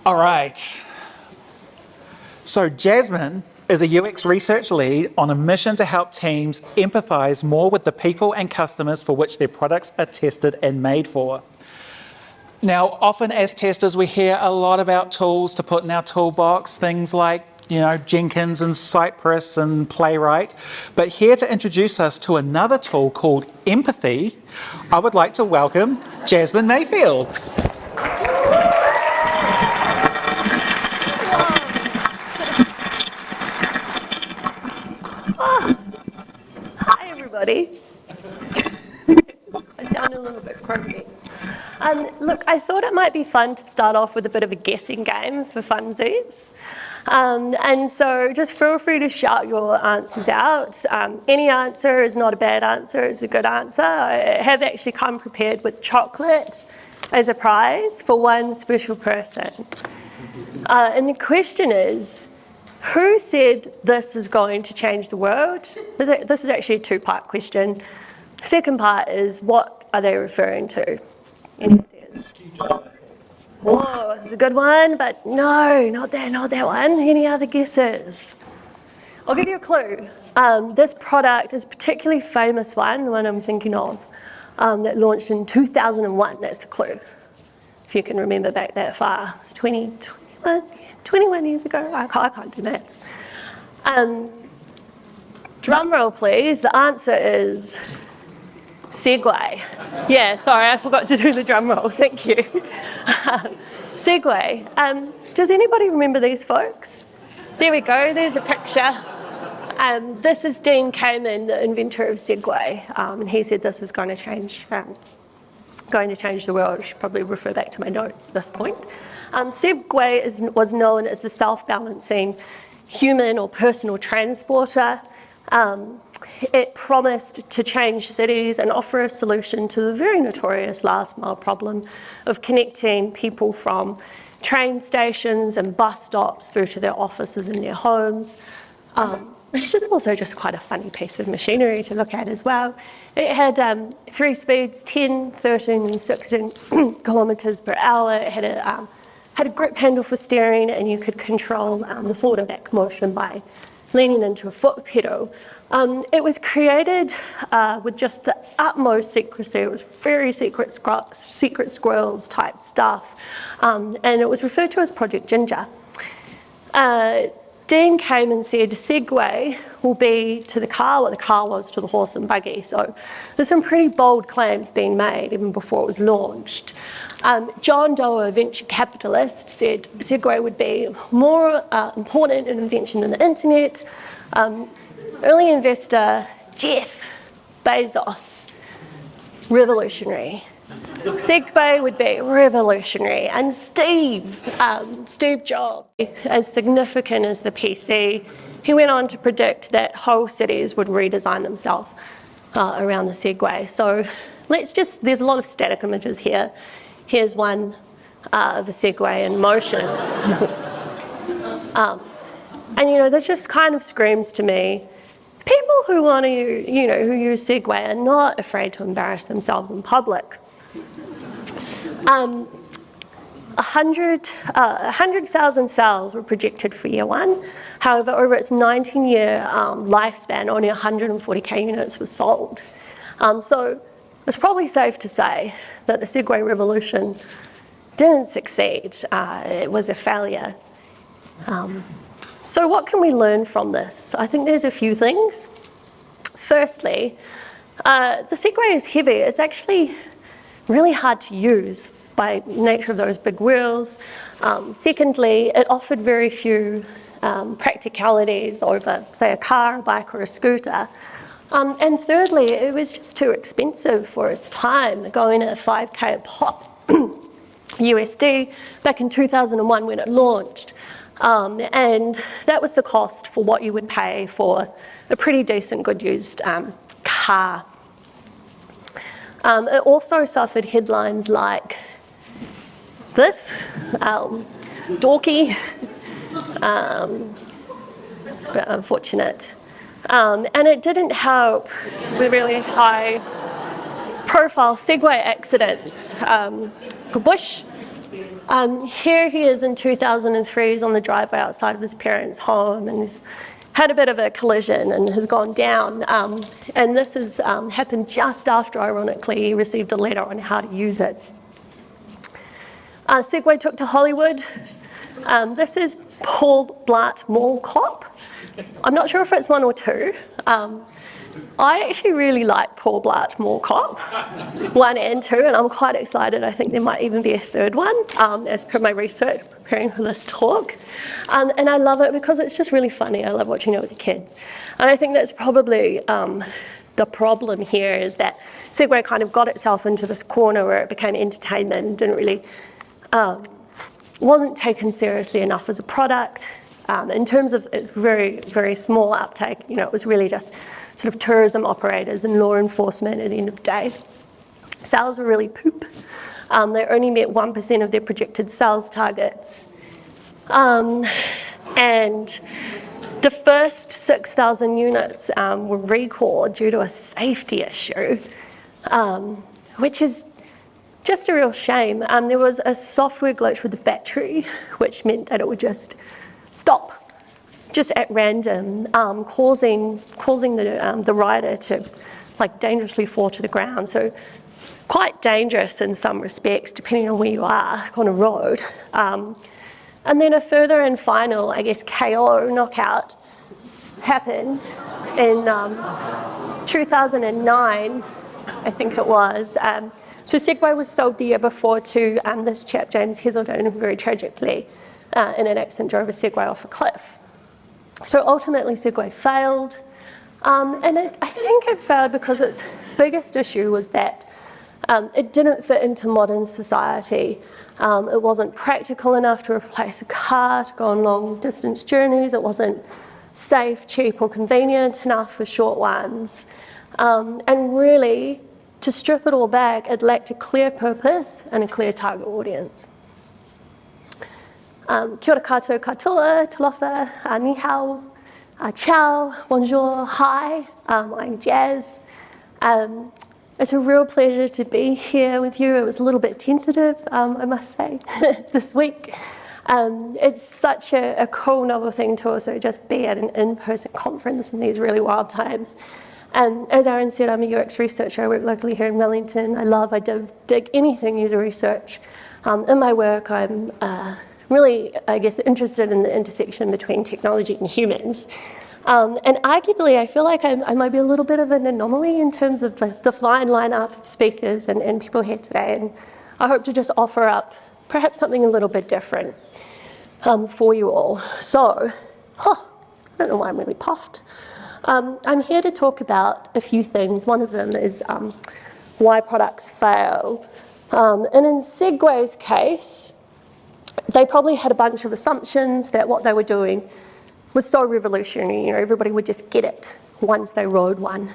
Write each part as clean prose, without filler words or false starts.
All right. So Jasmine is a UX research lead on a mission to help teams empathize more with the people and customers for which their products are tested and made for. Now, often as testers, we hear a lot about tools to put in our toolbox, things like Jenkins and Cypress and Playwright. But here to introduce us to another tool called Empathy, I would like to welcome Jasmine Mayfield. Hi, everybody. I sound a little bit croaky. Look, I thought it might be fun to start off with a bit of a guessing game for funsies. And so just feel free to shout your answers out. Any answer is not a bad answer, it's a good answer. I have actually come prepared with chocolate as a prize for one special person. And the question is, who said this is going to change the world? This is actually a two-part question. The second part is, what are they referring to? Any ideas? Whoa, this is a good one, but no, not that one. Any other guesses? I'll give you a clue. This product is a particularly famous one, the one I'm thinking of, that launched in 2001. That's the clue. If you can remember back that far. It's 21 years ago. I can't do maths. Drum roll, please. The answer is Segway. Yeah, sorry, I forgot to do the drum roll. Thank you. Segway. Does anybody remember these folks? There we go. There's a picture. This is Dean Kamen, the inventor of Segway, and he said this is going to change the world. I should probably refer back to my notes at this point. Segway was known as the self-balancing human or personal transporter. It promised to change cities and offer a solution to the very notorious last mile problem of connecting people from train stations and bus stops through to their offices and their homes. It's just also just quite a funny piece of machinery to look at as well. It had 3 speeds, 10, 13 and 16 kilometres per hour. It had a grip handle for steering, and you could control the forward and back motion by leaning into a foot pedal. It was created with just the utmost secrecy. It was very secret squirrels type stuff, and it was referred to as Project Ginger. Dean came and said Segway will be to the car what the car was to the horse and buggy. So there's some pretty bold claims being made even before it was launched. John Doe, a venture capitalist, said Segway would be more important an invention than the internet. Early investor Jeff Bezos, revolutionary. Segway would be revolutionary. And Steve Jobs, as significant as the PC, he went on to predict that whole cities would redesign themselves around the Segway. So there's a lot of static images here. Here's one of a Segway in motion. And that just kind of screams to me, people who want to, who use Segway are not afraid to embarrass themselves in public. 100,000 sales were projected for year one. However, over its 19-year lifespan, only 140k units were sold. So it's probably safe to say that the Segway revolution didn't succeed. It was a failure. So what can we learn from this? I think there's a few things. Firstly, the Segway is heavy. It's actually really hard to use by nature of those big wheels. Secondly, it offered very few practicalities over, say, a car, a bike, or a scooter. And thirdly, it was just too expensive for its time, going at 5k a pop USD back in 2001 when it launched. And that was the cost for what you would pay for a pretty decent, good used car. It also suffered headlines like this, dorky, but unfortunate. And it didn't help with really high profile Segway accidents. Kabush, Here he is in 2003, he's on the driveway outside of his parents' home and he's had a bit of a collision and has gone down. And this has happened just after, ironically, he received a letter on how to use it. Segway took to Hollywood. This is Paul Blart Mall Cop. I'm not sure if it's 1 or 2. I actually really like Paul Blart Mall Cop, 1 and 2, and I'm quite excited. I think there might even be a 3rd one, as per my research preparing for this talk. And I love it because it's just really funny. I love watching it with the kids. And I think that's probably the problem here, is that Segway kind of got itself into this corner where it became entertainment, didn't really, wasn't taken seriously enough as a product. In terms of very, very small uptake, you know, it was really just sort of tourism operators and law enforcement at the end of the day. Sales were really poop. They only met 1% of their projected sales targets. And the first 6,000 units were recalled due to a safety issue, which is just a real shame. There was a software glitch with the battery, which meant that it would just stop just at random, causing the rider to like dangerously fall to the ground. So quite dangerous in some respects, depending on where you are on a road. And then a further and final, I guess, KO knockout happened in 2009, I think it was. So Segway was sold the year before to this chap, James Heselden, who very tragically in an accident drove a Segway off a cliff. So ultimately Segway failed, and I think it failed because its biggest issue was that it didn't fit into modern society. It wasn't practical enough to replace a car to go on long distance journeys. It wasn't safe, cheap or convenient enough for short ones. And really, to strip it all back, it lacked a clear purpose and a clear target audience. Kia ora koutou katoa, talofa, ni hao, ciao, bonjour, hi, I'm Jazz. It's a real pleasure to be here with you. It was a little bit tentative, I must say, this week. It's such a cool, novel thing to also just be at an in-person conference in these really wild times. And as Aaron said, I'm a UX researcher. I work locally here in Wellington. I dig anything user research. In my work, I'm really, I guess, interested in the intersection between technology and humans. And arguably, I feel like I might be a little bit of an anomaly in terms of the fine lineup of speakers and people here today. And I hope to just offer up perhaps something a little bit different for you all. So, I don't know why I'm really puffed. I'm here to talk about a few things. One of them is why products fail. And in Segway's case, they probably had a bunch of assumptions that what they were doing was so revolutionary, you know, everybody would just get it once they rode one.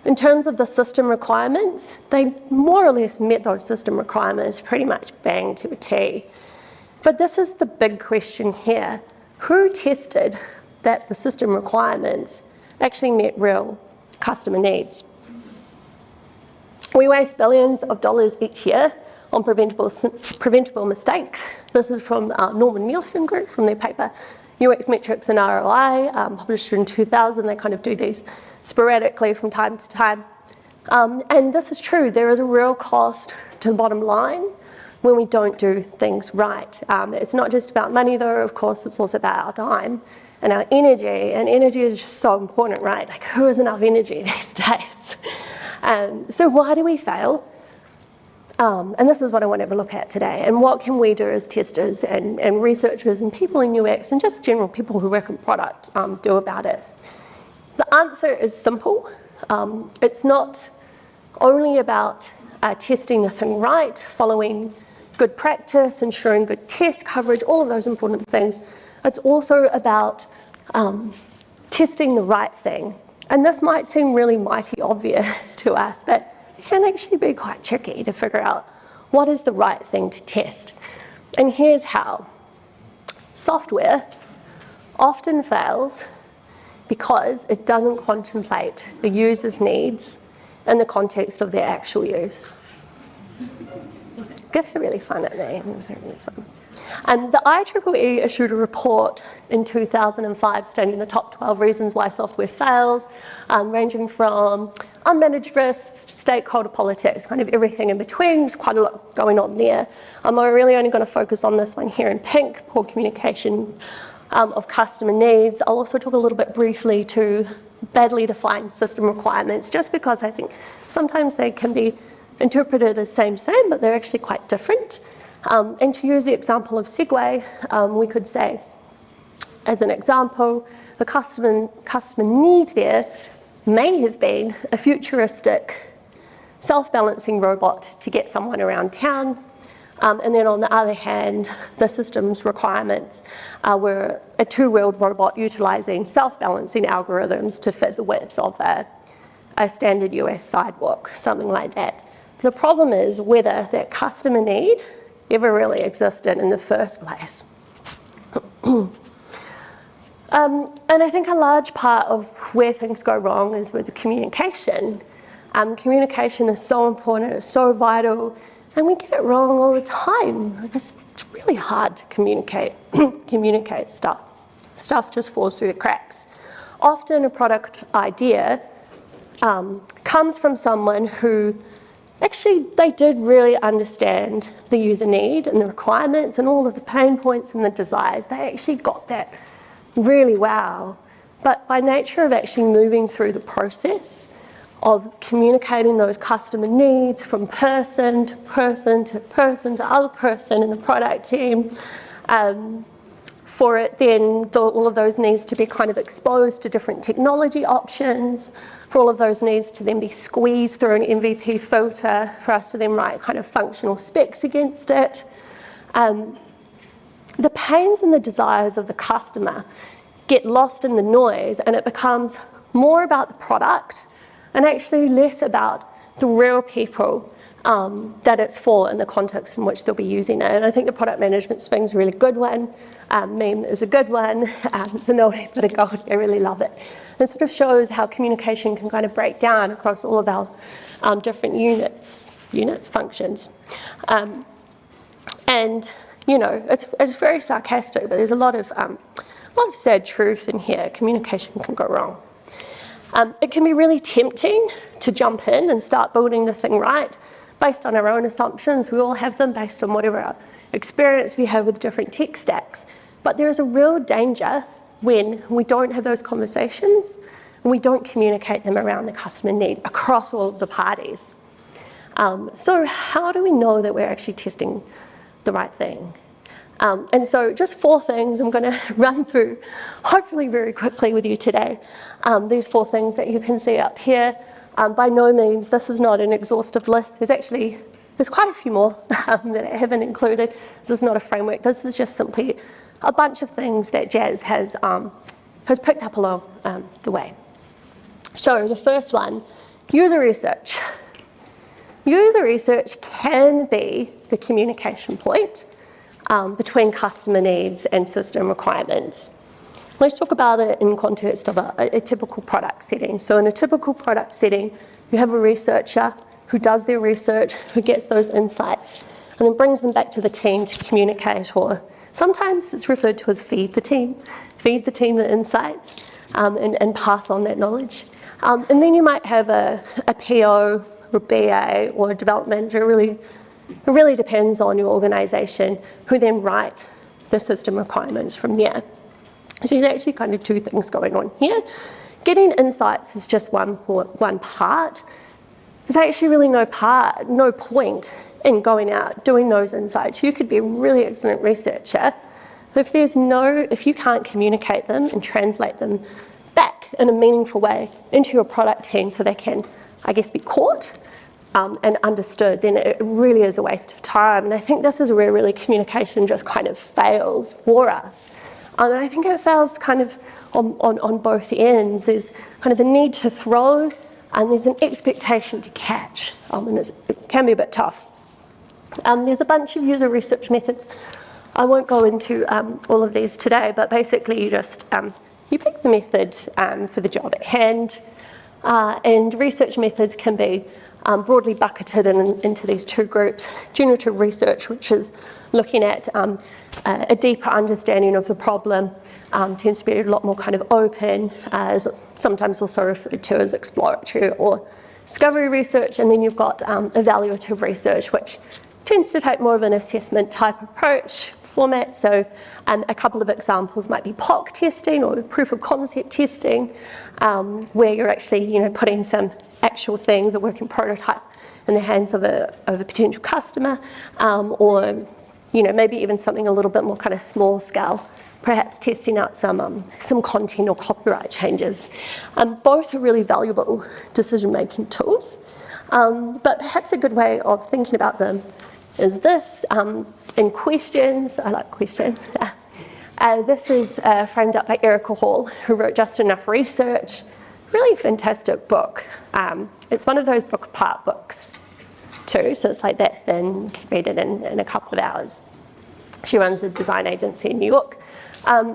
In terms of the system requirements, they more or less met those system requirements pretty much bang to a T. But this is the big question here. Who tested that the system requirements actually met real customer needs? We waste billions of dollars each year on preventable mistakes. This is from Norman Nielsen Group, from their paper UX Metrics and ROI, published in 2000. They kind of do these sporadically from time to time. And this is true. There is a real cost to the bottom line when we don't do things right. It's not just about money, though. Of course, it's also about our time and our energy. And energy is just so important, right? Like, who has enough energy these days? So why do we fail? And this is what I want to have a look at today. And what can we do as testers and researchers and people in UX and just general people who work in product do about it? The answer is simple. It's not only about testing the thing right, following good practice, ensuring good test coverage, all of those important things. It's also about testing the right thing. And this might seem really mighty obvious to us, but it can actually be quite tricky to figure out what is the right thing to test. And here's how. Software often fails because it doesn't contemplate the user's needs in the context of their actual use. GIFs are really fun, aren't they? They're really fun. And the IEEE issued a report in 2005 stating the top 12 reasons why software fails, ranging from unmanaged risks to stakeholder politics, kind of everything in between. There's quite a lot going on there. We're really only going to focus on this one here in pink, poor communication of customer needs. I'll also talk a little bit briefly to badly defined system requirements, just because I think sometimes they can be interpreted as same, but they're actually quite different. And to use the example of Segway, we could say, as an example, the customer need there may have been a futuristic self-balancing robot to get someone around town. And then on the other hand, the system's requirements were a two-wheeled robot utilizing self-balancing algorithms to fit the width of a standard US sidewalk, something like that. The problem is whether that customer need ever really existed in the first place. And I think a large part of where things go wrong is with the communication. Communication is so important, it's so vital, and we get it wrong all the time. It's really hard to communicate stuff. Stuff just falls through the cracks. Often a product idea comes from someone who actually, they did really understand the user need and the requirements and all of the pain points and the desires. They actually got that really well. But by nature of actually moving through the process of communicating those customer needs from person to person to person to other person in the product team, for it then, all of those needs to be kind of exposed to different technology options, for all of those needs to then be squeezed through an MVP filter, for us to then write kind of functional specs against it. The pains and the desires of the customer get lost in the noise, and it becomes more about the product and actually less about the real people that it's for in the context in which they'll be using it. And I think the product management swing's a really good one. Meme is a good one. It's an oldie but a goldie. I really love it. And it sort of shows how communication can kind of break down across all of our different units, functions. And, you know, it's very sarcastic, but there's a lot of sad truth in here. Communication can go wrong. It can be really tempting to jump in and start building the thing right based on our own assumptions. We all have them based on whatever experience we have with different tech stacks. But there's a real danger when we don't have those conversations and we don't communicate them around the customer need across all of the parties. So how do we know that we're actually testing the right thing? And so just 4 things I'm going to run through, hopefully very quickly with you today. These 4 things that you can see up here. By no means, this is not an exhaustive list. There's quite a few more that I haven't included. This is not a framework. This is just simply a bunch of things that Jazz has picked up along the way. So the first one, user research. User research can be the communication point between customer needs and system requirements. Let's talk about it in context of a typical product setting. So in a typical product setting, you have a researcher who does their research, who gets those insights, and then brings them back to the team to communicate, or sometimes it's referred to as feed the team the insights, and pass on that knowledge. And then you might have a PO or BA or a development manager, it really depends on your organisation, who then write the system requirements from there. So there's actually kind of 2 things going on here. Getting insights is just one part. There's actually really no point in going out doing those insights. You could be a really excellent researcher, but if you can't communicate them and translate them back in a meaningful way into your product team so they can, I guess, be caught and understood, then it really is a waste of time. And I think this is where really communication just kind of fails for us. And I think it fails kind of on both ends. There's kind of a need to throw, and there's an expectation to catch, and it can be a bit tough. There's a bunch of user research methods. I won't go into all of these today, but basically you pick the method for the job at hand, and research methods can be broadly bucketed into these two groups. Generative research, which is looking at a deeper understanding of the problem, tends to be a lot more kind of open, sometimes also referred to as exploratory or discovery research. And then you've got evaluative research, which tends to take more of an assessment type approach format. So a couple of examples might be POC testing or proof of concept testing, where you're actually putting some actual things, a working prototype in the hands of a potential customer, or maybe even something a little bit more kind of small scale, perhaps testing out some content or copyright changes. Both are really valuable decision-making tools, but perhaps a good way of thinking about them is this, in questions. I like questions. This is framed up by Erica Hall, who wrote Just Enough Research. Really fantastic book. It's one of those book apart books too, so it's like that thin, you can read it in a couple of hours. She runs a design agency in New York.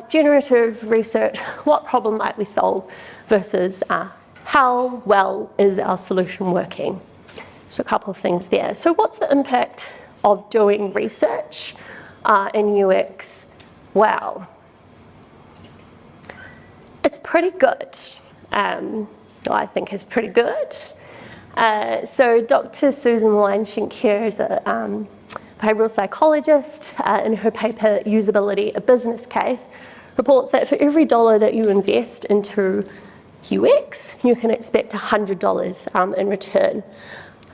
Generative research, what problem might we solve versus how well is our solution working? So a couple of things there. So what's the impact of doing research in UX? Well, it's pretty good. I think it's pretty good. So Dr. Susan Weinschenk here is a behavioral psychologist. In her paper, Usability, a Business Case, reports that for every dollar that you invest into UX, you can expect $100 in return.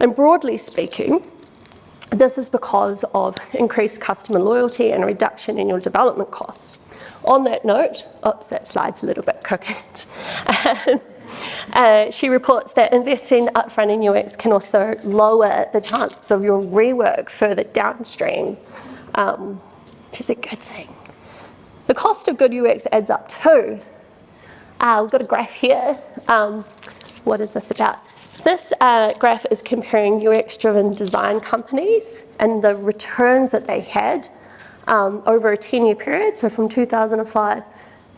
And broadly speaking, this is because of increased customer loyalty and a reduction in your development costs. On that note, oops, that slide's a little bit crooked. She reports that investing upfront in UX can also lower the chances of your rework further downstream, which is a good thing. The cost of good UX adds up too. We've got a graph here. What is this about? This graph is comparing UX-driven design companies and the returns that they had over a 10-year period, so from 2005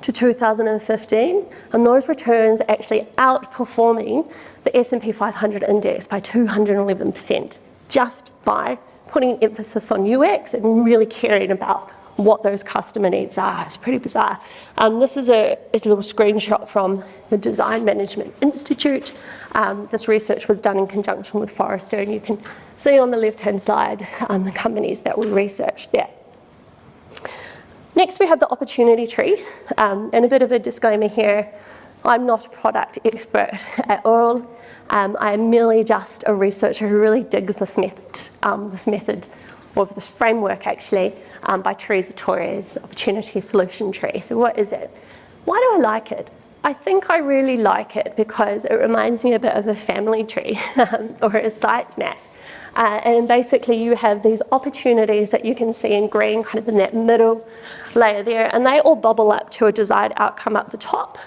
to 2015, and those returns actually outperforming the S&P 500 index by 211%, just by putting emphasis on UX and really caring about what those customer needs are. It's pretty bizarre. This is a little screenshot from the Design Management Institute. This research was done in conjunction with Forrester, and you can see on the left-hand side the companies that were researched there. Next, we have the opportunity tree, and a bit of a disclaimer here. I'm not a product expert at all. I am merely just a researcher who really digs this method, or this framework actually, by Teresa Torres' Opportunity Solution Tree. So what is it? Why do I like it? I think I really like it because it reminds me a bit of a family tree or a site map. And basically you have these opportunities that you can see in green, kind of in that middle layer there, and they all bubble up to a desired outcome up the top.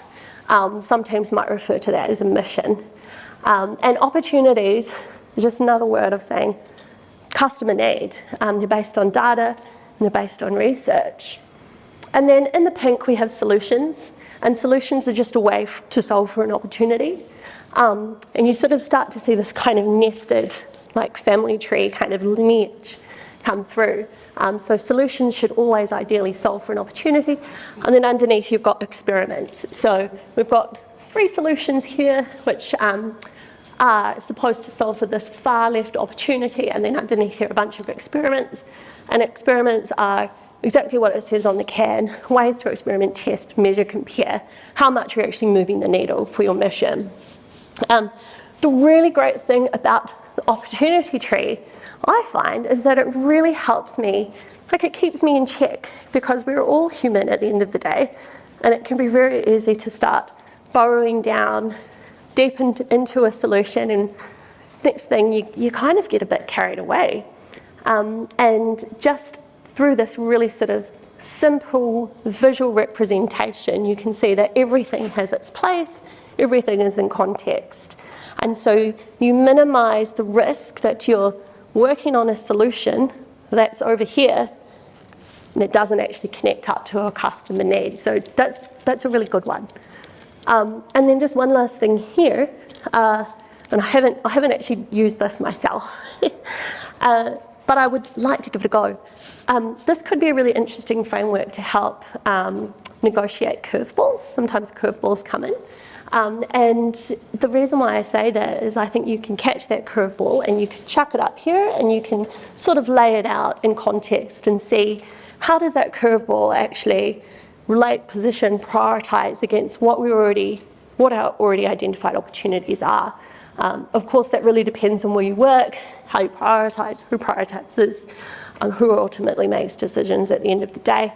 Some teams might refer to that as a mission. And opportunities is just another word of saying customer need. They're based on data and they're based on research. And then in the pink we have solutions, and solutions are just a way to solve for an opportunity. And you sort of start to see this kind of nested, like family tree kind of lineage come through. So solutions should always ideally solve for an opportunity. And then underneath you've got experiments. So we've got 3 solutions here, which are supposed to solve for this far left opportunity. And then underneath here a bunch of experiments. And experiments are exactly what it says on the can: ways to experiment, test, measure, compare how much you're actually moving the needle for your mission. The really great thing about the opportunity tree, I find, is that it really helps me, like it keeps me in check, because we're all human at the end of the day, and it can be very easy to start burrowing down deep into a solution, and next thing you kind of get a bit carried away. And just through this really sort of simple visual representation, you can see that everything has its place, everything is in context. And so you minimize the risk that you're working on a solution that's over here and it doesn't actually connect up to a customer need. So that's a really good one. And then just one last thing here. and I haven't actually used this myself, but I would like to give it a go. This could be a really interesting framework to help negotiate curveballs. Sometimes curveballs come in. And the reason why I say that is I think you can catch that curveball and you can chuck it up here and you can sort of lay it out in context and see how does that curveball actually relate, position, prioritize against what our already identified opportunities are. Of course, that really depends on where you work, how you prioritize, who prioritizes, who ultimately makes decisions at the end of the day.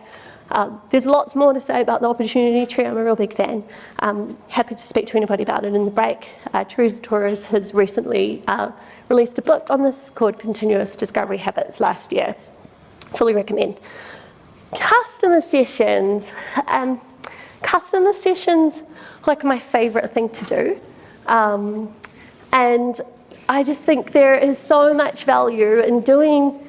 There's lots more to say about the opportunity tree. I'm a real big fan. Happy to speak to anybody about it in the break. Teresa Torres has recently released a book on this called Continuous Discovery Habits last year. Fully recommend. Customer sessions. Customer sessions are like my favourite thing to do. And I just think there is so much value in doing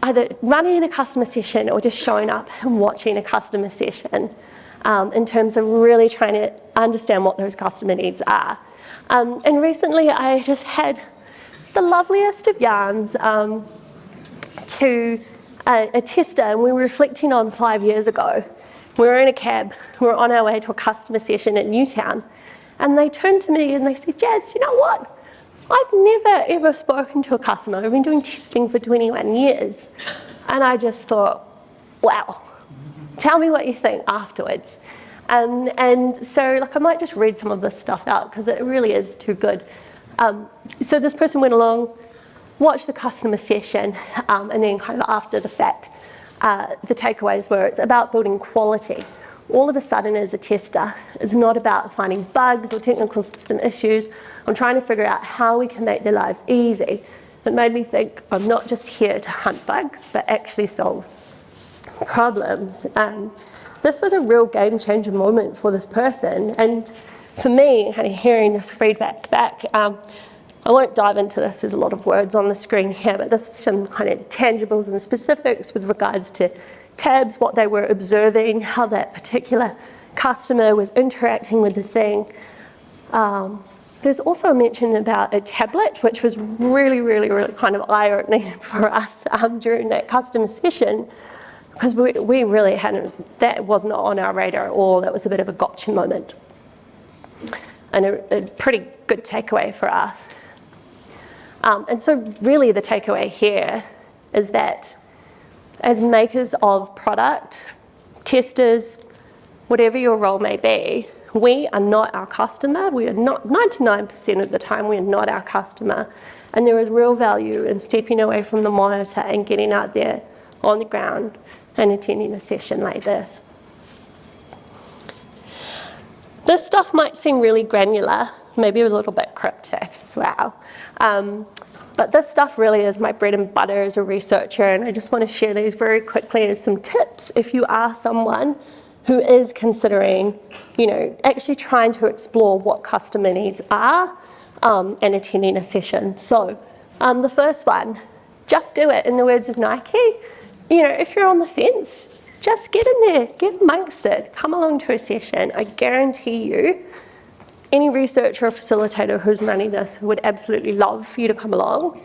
either running a customer session or just showing up and watching a customer session in terms of really trying to understand what those customer needs are. And recently I just had the loveliest of yarns to a tester, and we were reflecting on 5 years ago. We were in a cab, we were on our way to a customer session at Newtown, and they turned to me and they said, "Jazz, you know what? I've never ever spoken to a customer. I've been doing testing for 21 years. And I just thought, wow, tell me what you think afterwards. And so like I might just read some of this stuff out because it really is too good. So this person went along, watched the customer session, and then kind of after the fact, the takeaways were it's about building quality. All of a sudden as a tester, it's not about finding bugs or technical system issues. I'm trying to figure out how we can make their lives easy. It made me think I'm not just here to hunt bugs, but actually solve problems. This was a real game changer moment for this person. And for me, kind of hearing this feedback back, I won't dive into this, there's a lot of words on the screen here, but this is some kind of tangibles and specifics with regards to tabs, what they were observing, how that particular customer was interacting with the thing. There's also a mention about a tablet, which was really, really, really kind of eye-opening for us during that customer session, because we really hadn't, that was not on our radar at all. That was a bit of a gotcha moment. And a pretty good takeaway for us. And so really the takeaway here is that as makers of product, testers, whatever your role may be, we are not our customer. We are not, 99% of the time, we are not our customer. And there is real value in stepping away from the monitor and getting out there on the ground and attending a session like this. This stuff might seem really granular, maybe a little bit cryptic as well. But this stuff really is my bread and butter as a researcher, and I just want to share these very quickly as some tips if you are someone who is considering, actually trying to explore what customer needs are and attending a session. So the first one, just do it. In the words of Nike, if you're on the fence, just get in there, get amongst it, come along to a session. I guarantee you, any researcher or facilitator who's running this would absolutely love for you to come along.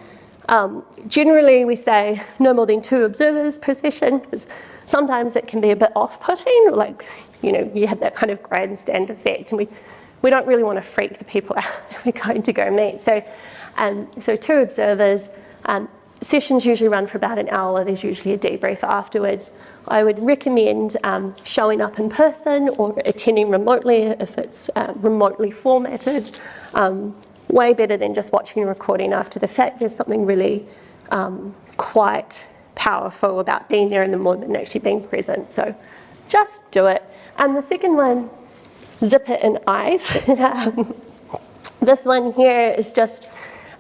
Generally, we say no more than 2 observers per session, because sometimes it can be a bit off-putting, or you have that kind of grandstand effect, and we don't really want to freak the people out that we're going to go meet. So 2 observers. Sessions usually run for about an hour. There's usually a debrief afterwards. I would recommend showing up in person or attending remotely if it's remotely formatted. Way better than just watching a recording after the fact. There's something really quite powerful about being there in the moment and actually being present. So just do it. And the second one, zip it in eyes. This one here is just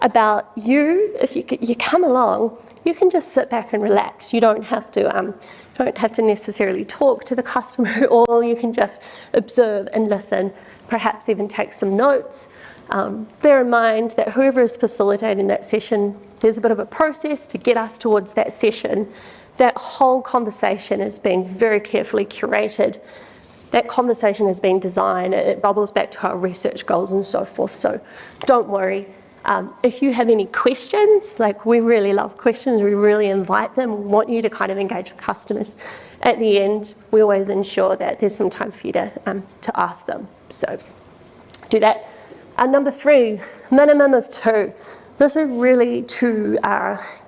about you. If you come along, you can just sit back and relax. You don't have to necessarily talk to the customer at all. You can just observe and listen, perhaps even take some notes. Bear in mind that whoever is facilitating that session, there's a bit of a process to get us towards that session. That whole conversation has been very carefully curated. That conversation has been designed. It bubbles back to our research goals and so forth. So don't worry. If you have any questions, like we really love questions, we really invite them, we want you to kind of engage with customers. At the end, we always ensure that there's some time for you to ask them. So do that. Number 3, minimum of 2. This is really to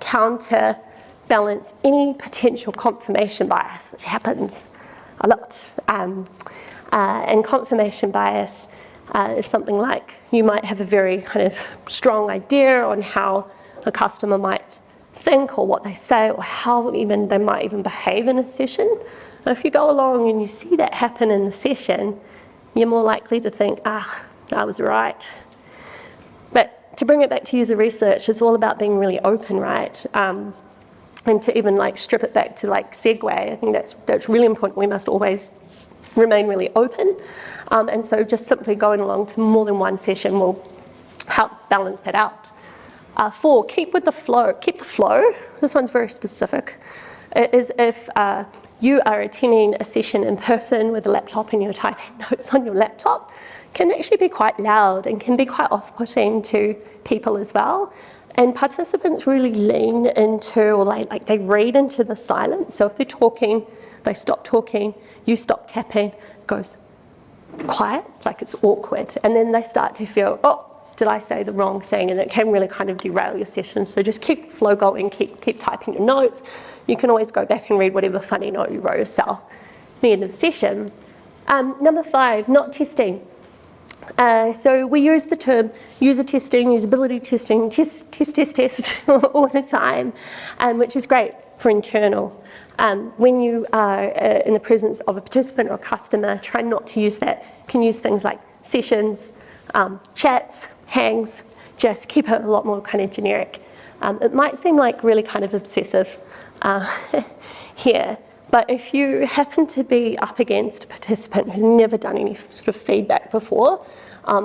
counterbalance any potential confirmation bias, which happens a lot. And confirmation bias is something like you might have a very kind of strong idea on how a customer might think or what they say or how even they might even behave in a session. And if you go along and you see that happen in the session, you're more likely to think, I was right. But to bring it back to user research, it's all about being really open, right? And to even like strip it back to like segue, I think that's really important. We must always remain really open. And so just simply going along to more than one session will help balance that out. 4, keep with the flow. Keep the flow. This one's very specific. It is if you are attending a session in person with a laptop and you're typing notes on your laptop, can actually be quite loud and can be quite off-putting to people as well. And participants really lean into, or they read into the silence. So if they're talking, they stop talking, you stop tapping, it goes quiet, like it's awkward. And then they start to feel, did I say the wrong thing? And it can really kind of derail your session. So just keep the flow going, keep typing your notes. You can always go back and read whatever funny note you wrote yourself at the end of the session. Number 5, not testing. So we use the term user testing, usability testing, test all the time, which is great for internal. When you are in the presence of a participant or a customer, try not to use that. You can use things like sessions, chats, hangs, just keep it a lot more kind of generic. It might seem like really kind of obsessive here, but if you happen to be up against a participant who's never done any sort of feedback before,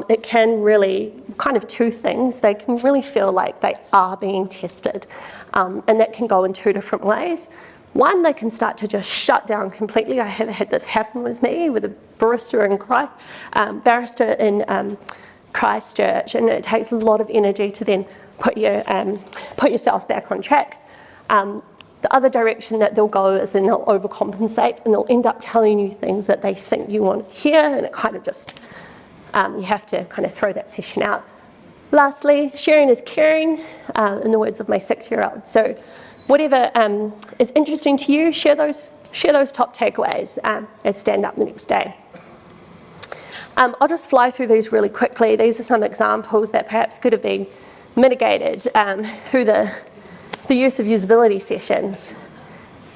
it can really, kind of 2 things, they can really feel like they are being tested, and that can go in 2 different ways. One, they can start to just shut down completely. I have had this happen with me with a barrister in Christchurch, and it takes a lot of energy to then put yourself back on track. The other direction that they'll go is then they'll overcompensate and they'll end up telling you things that they think you want to hear, and it kind of just, you have to kind of throw that session out. Lastly, sharing is caring, in the words of my 6-year-old. So whatever is interesting to you, share those top takeaways and stand up the next day. I'll just fly through these really quickly. These are some examples that perhaps could have been mitigated through the use of usability sessions.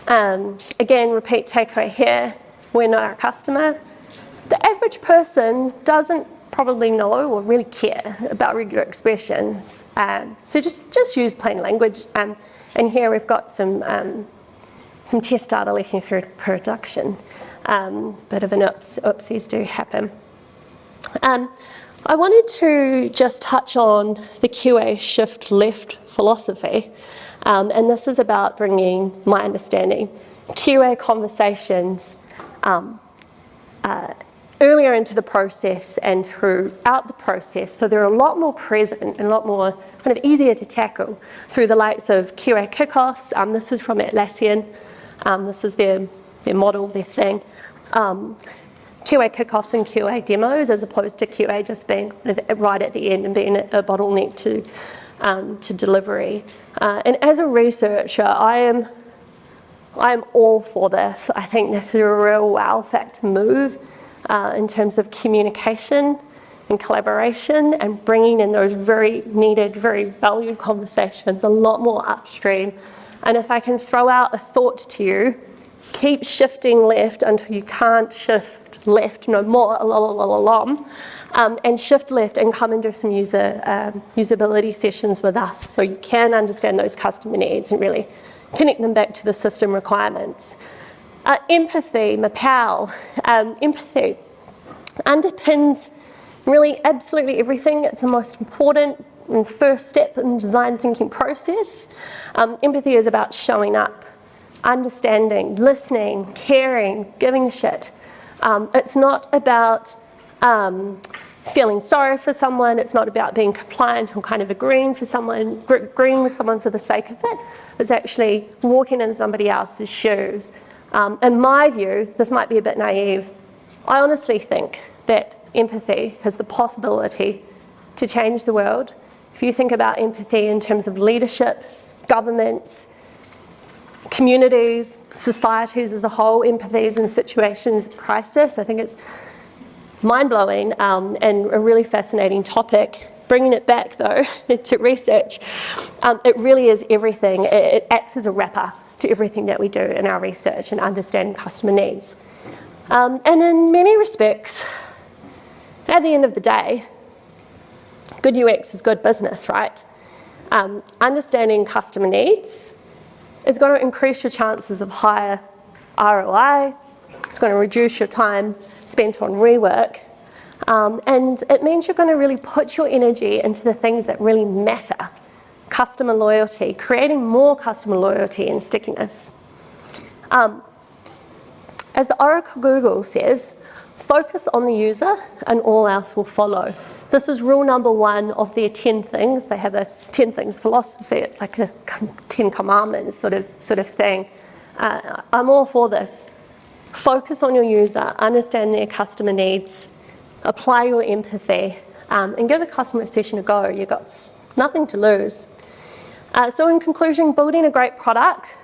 Again, repeat takeaway here, we're not our customer. The average person doesn't probably know or really care about regular expressions. So just use plain language. And here we've got some test data leaking through to production. Bit of an oopsies do happen. I wanted to just touch on the QA shift left philosophy. And this is about bringing my understanding QA conversations earlier into the process and throughout the process, so they're a lot more present and a lot more kind of easier to tackle through the likes of QA kickoffs. This is from Atlassian. This is their model, their thing. QA kickoffs and QA demos, as opposed to QA just being right at the end and being a bottleneck to delivery. And as a researcher, I am all for this. I think this is a real wow factor move in terms of communication and collaboration and bringing in those very needed, very valued conversations a lot more upstream. And if I can throw out a thought to you, keep shifting left until you can't shift left no more, and shift left and come and do some usability sessions with us so you can understand those customer needs and really connect them back to the system requirements. Empathy, MAPAL, empathy underpins really absolutely everything. It's the most important and first step in the design thinking process. Empathy is about showing up, understanding, listening, caring, giving a shit. It's not about feeling sorry for someone. It's not about being compliant or kind of agreeing with someone for the sake of it. It's actually walking in somebody else's shoes. In my view, this might be a bit naive. I honestly think that empathy has the possibility to change the world. If you think about empathy in terms of leadership, governments, communities, societies as a whole, empathies in situations of crisis, I think it's mind-blowing and a really fascinating topic. Bringing it back, though, to research, it really is everything. It acts as a wrapper to everything that we do in our research and understanding customer needs. And in many respects, at the end of the day, good UX is good business, right? Understanding customer needs is going to increase your chances of higher ROI. It's going to reduce your time spent on rework. And it means you're going to really put your energy into the things that really matter. Customer loyalty, creating more customer loyalty and stickiness. As the Oracle Google says, focus on the user and all else will follow. This is rule number 1 of their 10 things. They have a 10 things philosophy. It's like a 10 commandments sort of thing. I'm all for this. Focus on your user, understand their customer needs, apply your empathy, and give a customer session a go. You've got nothing to lose. So in conclusion, building a great product,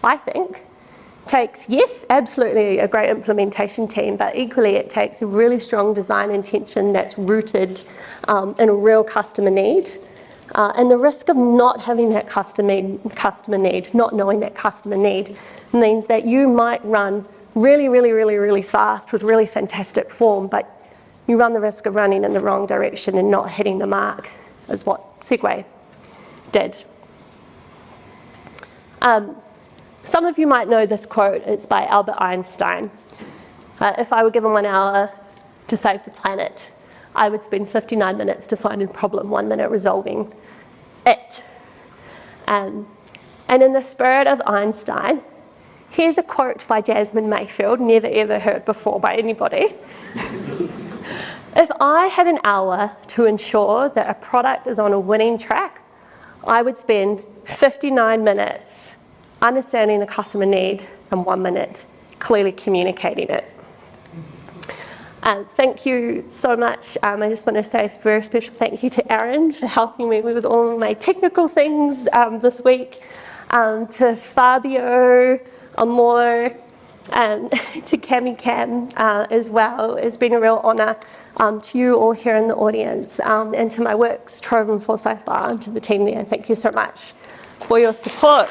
I think, takes, yes, absolutely a great implementation team, but equally it takes a really strong design intention that's rooted in a real customer need. And the risk of not having that customer need, not knowing that customer need, means that you might run really fast with really fantastic form, but you run the risk of running in the wrong direction and not hitting the mark, is what Segway did. Some of you might know this quote. It's by Albert Einstein. If I were given 1 hour to save the planet, I would spend 59 minutes to find a problem, 1 minute resolving it. And in the spirit of Einstein, here's a quote by Jasmine Mayfield, never ever heard before by anybody. If I had an hour to ensure that a product is on a winning track, I would spend 59 minutes understanding the customer need and 1 minute clearly communicating it. Thank you so much. I just want to say a very special thank you to Aaron for helping me with all my technical things this week, to Fabio, Amor, to Cami Cam as well. It's been a real honour to you all here in the audience, and to my works, Trove and Forsyth Bar, and to the team there. Thank you so much for your support.